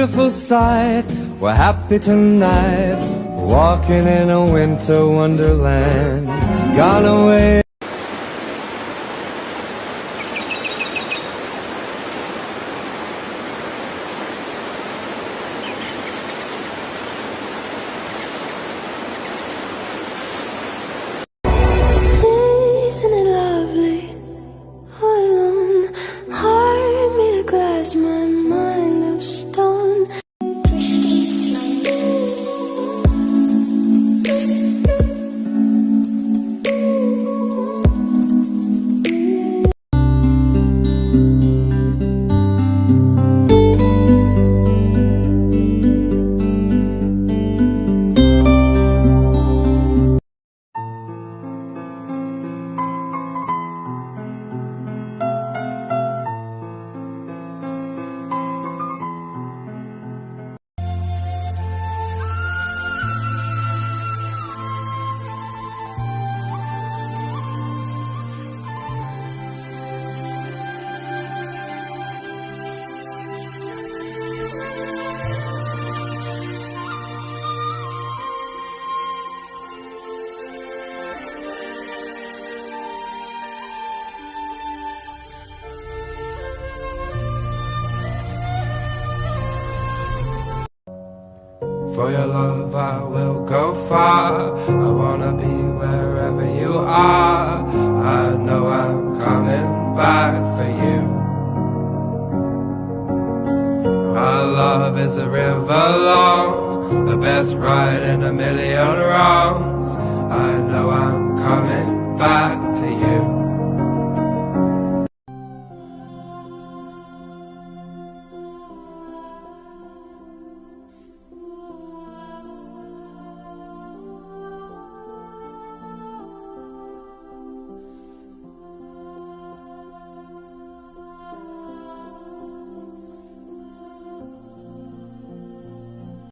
beautiful sight. We're happy tonight, walking in a winter wonderland. Gone away. Isn't it lovely? All alone, heart made of glass, my mind of stone. For your love I will go far. I wanna be wherever you are. I know I'm coming back for you. Our love is a river long, the best ride in a million wrongs. I know I'm coming back to you.